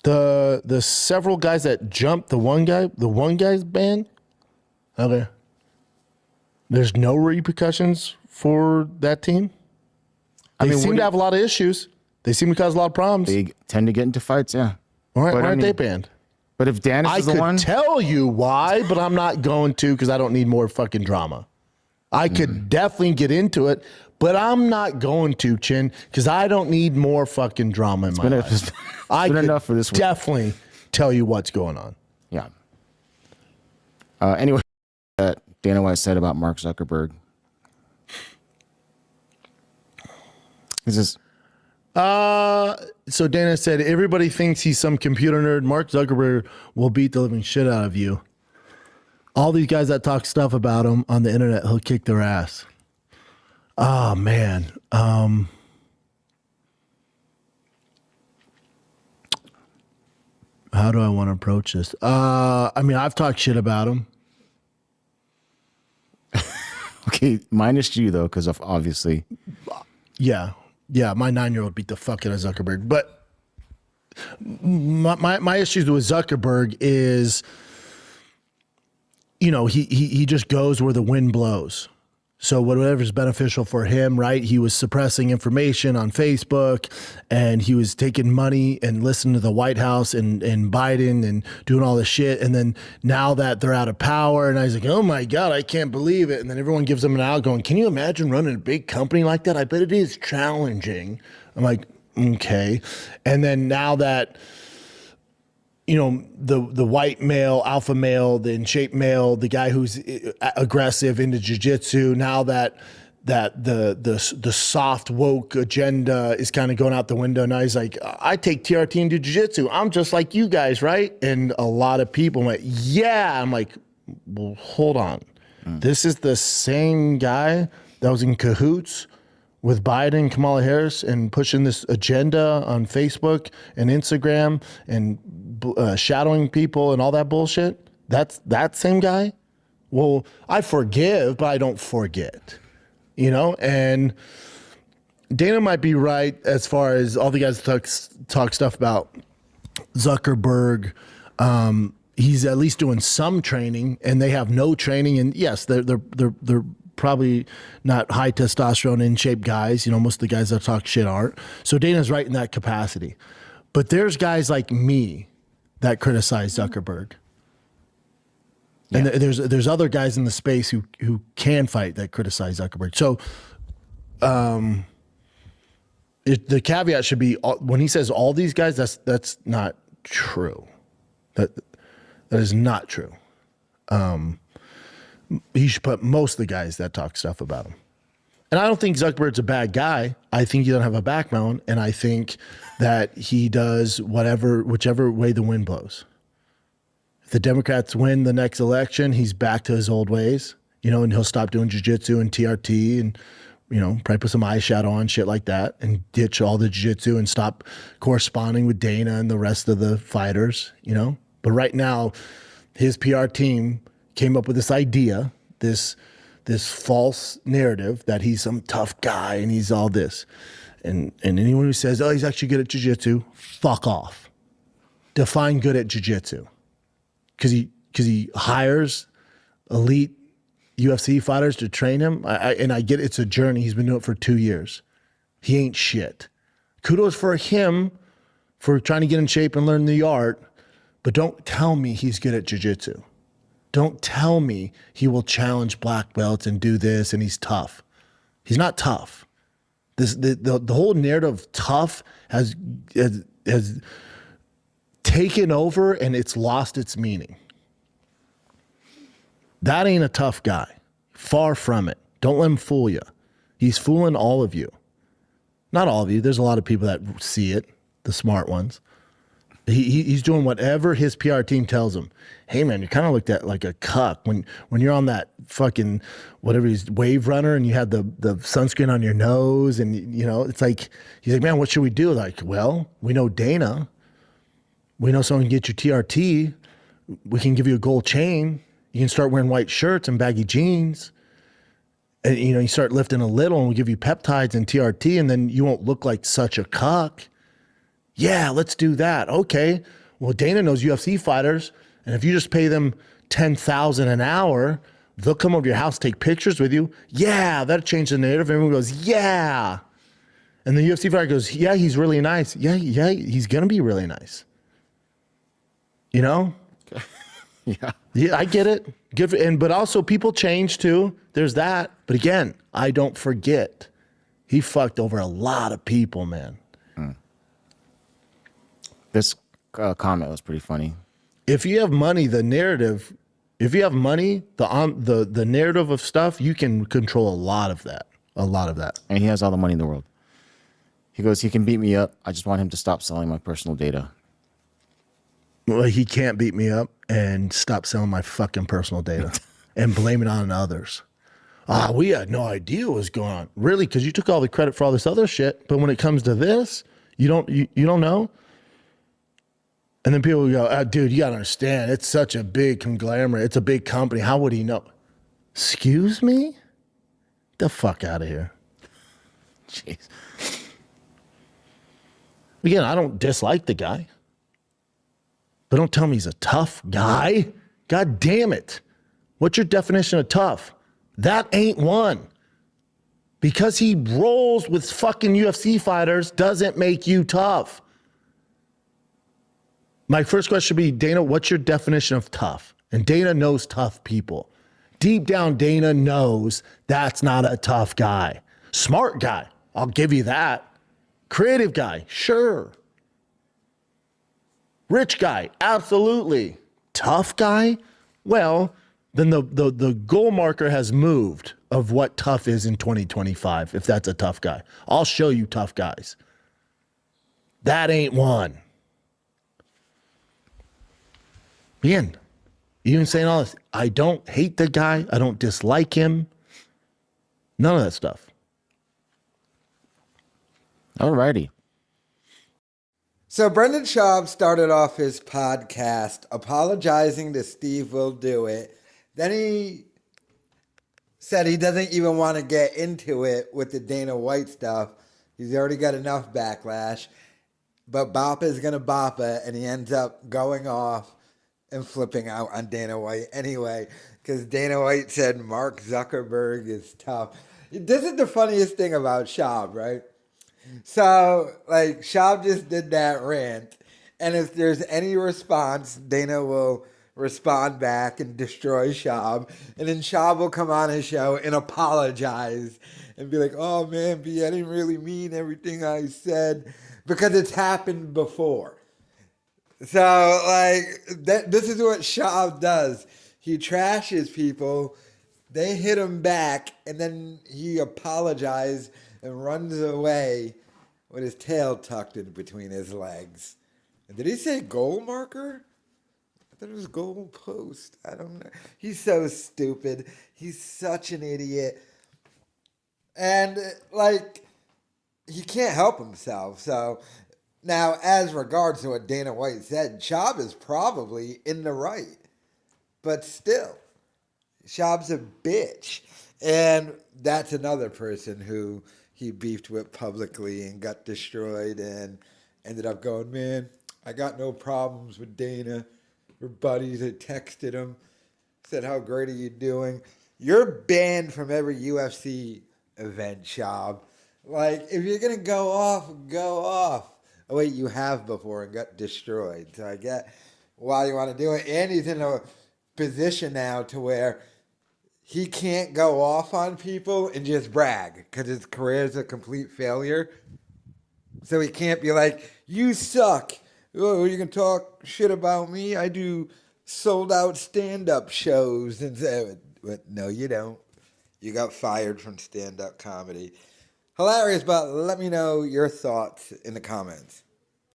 The several guys that jumped, the one guy's banned. Okay. There's no repercussions for that team. They seem to have a lot of issues. They seem to cause a lot of problems. They tend to get into fights, yeah. Why aren't they banned? But if Danis is the one, I could tell you why, but I'm not going to because I don't need more fucking drama. I could definitely get into it, but I'm not going to, Chin, because I don't need more fucking drama in my life. It's been enough for this week. Definitely tell you what's going on. Yeah. Anyway, Dana White said about Mark Zuckerberg. Is this? So Dana said, everybody thinks he's some computer nerd. Mark Zuckerberg will beat the living shit out of you. All these guys that talk stuff about him on the internet, he'll kick their ass. Oh, man. How do I want to approach this? I mean, I've talked shit about him. Okay, minus you, though, because of obviously. Yeah. Yeah, my 9-year-old beat the fuck out of Zuckerberg. But my issues with Zuckerberg is, you know, he just goes where the wind blows. So whatever's beneficial for him, right? He was suppressing information on Facebook, and he was taking money and listening to the White House and Biden and doing all this shit. And then now that they're out of power, and I was like, oh my God, I can't believe it. And then everyone gives him an out going, can you imagine running a big company like that? I bet it is challenging. I'm like, okay. And then now that, you know, the white male, alpha male, the in shape male, the guy who's aggressive into jiu-jitsu, now that the soft woke agenda is kind of going out the window. Now he's like, I take TRT and do jiu-jitsu. I'm just like you guys, right? And a lot of people went, yeah. I'm like, well, hold on. This is the same guy that was in cahoots with Biden and Kamala Harris and pushing this agenda on Facebook and Instagram and shadowing people and all that bullshit. That's that same guy. Well, I forgive, but I don't forget, you know? And Dana might be right as far as all the guys talk stuff about Zuckerberg. He's at least doing some training, and they have no training. And yes, they're probably not high testosterone in shape guys. You know, most of the guys that talk shit aren't. So Dana's right in that capacity. But there's guys like me that criticize Zuckerberg. Yeah. And there's other guys in the space who can fight that criticize Zuckerberg. So the caveat should be, when he says all these guys, that's not true. That is not true. He should put most of the guys that talk stuff about him. And I don't think Zuckerberg's a bad guy. I think he doesn't have a backbone, and I think that he does whichever way the wind blows. If the Democrats win the next election, he's back to his old ways, you know, and he'll stop doing jiu-jitsu and TRT and, you know, probably put some eyeshadow on, shit like that, and ditch all the jiu-jitsu and stop corresponding with Dana and the rest of the fighters, you know. But right now, his PR team came up with this idea, this false narrative that he's some tough guy and he's all this. And anyone who says, oh, he's actually good at jiu-jitsu, fuck off. Define good at jiu-jitsu. Because he hires elite UFC fighters to train him. And I get it's a journey. He's been doing it for 2 years. He ain't shit. Kudos for him for trying to get in shape and learn the art. But don't tell me he's good at jiu-jitsu. Don't tell me he will challenge black belts and do this and he's tough. He's not tough. The whole narrative of tough has taken over and it's lost its meaning. That ain't a tough guy. Far from it. Don't let him fool you. He's fooling all of you. Not all of you. There's a lot of people that see it, the smart ones. He's doing whatever his PR team tells him. Hey man, you kind of looked at like a cuck when you're on that fucking whatever he's wave runner and you had the sunscreen on your nose and you know it's like he's like, man, what should we do? Like, well, we know Dana, we know someone can get you TRT, we can give you a gold chain, you can start wearing white shirts and baggy jeans, and you know you start lifting a little and we'll give you peptides and TRT and then you won't look like such a cuck. Yeah, let's do that. Okay. Well, Dana knows UFC fighters, and if you just pay them $10,000 an hour, they'll come over to your house, take pictures with you. Yeah, that'll change the narrative. Everyone goes, yeah. And the UFC fighter goes, yeah, he's really nice. Yeah, he's gonna be really nice. You know? Yeah. Yeah, I get it. But also people change too. There's that. But again, I don't forget. He fucked over a lot of people, man. This comment was pretty funny. If you have money, the narrative, if you have money, the narrative of stuff, you can control a lot of that. A lot of that. And he has all the money in the world. He goes, he can beat me up. I just want him to stop selling my personal data. Well, he can't beat me up and stop selling my fucking personal data and blame it on others. We had no idea what was going on. Really? Because you took all the credit for all this other shit. But when it comes to this, you don't know? And then people go, dude, you got to understand. It's such a big conglomerate. It's a big company. How would he know? Excuse me? The fuck out of here. Jeez. Again, I don't dislike the guy. But don't tell me he's a tough guy. God damn it. What's your definition of tough? That ain't one. Because he rolls with fucking UFC fighters doesn't make you tough. My first question would be, Dana, what's your definition of tough? And Dana knows tough people. Deep down, Dana knows that's not a tough guy. Smart guy, I'll give you that. Creative guy, sure. Rich guy, absolutely. Tough guy? Well, then the goal marker has moved of what tough is in 2025, if that's a tough guy. I'll show you tough guys. That ain't one. Again, even saying all this, I don't hate the guy. I don't dislike him. None of that stuff. Alrighty. So Brendan Schaub started off his podcast apologizing to Steve Will Do It. Then he said he doesn't even want to get into it with the Dana White stuff. He's already got enough backlash. But Boppa is going to bop it, and he ends up going off and flipping out on Dana White anyway, because Dana White said Mark Zuckerberg is tough. This is the funniest thing about Schaub, right? So, like, Schaub just did that rant, and if there's any response, Dana will respond back and destroy Schaub, and then Schaub will come on his show and apologize and be like, oh, man, B, I didn't really mean everything I said, because it's happened before. So, like, this is what Schaub does. He trashes people, they hit him back, and then he apologizes and runs away with his tail tucked in between his legs. And did he say goal marker? I thought it was goal post. I don't know. He's so stupid. He's such an idiot. And, like, he can't help himself. So, now, as regards to what Dana White said, Schaub is probably in the right. But still, Schaub's a bitch. And that's another person who he beefed with publicly and got destroyed and ended up going, man, I got no problems with Dana. We're buddies. I texted him, said, how great are you doing? You're banned from every UFC event, Schaub. Like, if you're going to go off, go off. Oh, wait, you have before and got destroyed. So I get why you want to do it. And he's in a position now to where he can't go off on people and just brag because his career is a complete failure. So he can't be like, you suck. Oh, you can talk shit about me? I do sold out stand-up shows. And say, no, you don't. You got fired from stand-up comedy. Hilarious, but let me know your thoughts in the comments.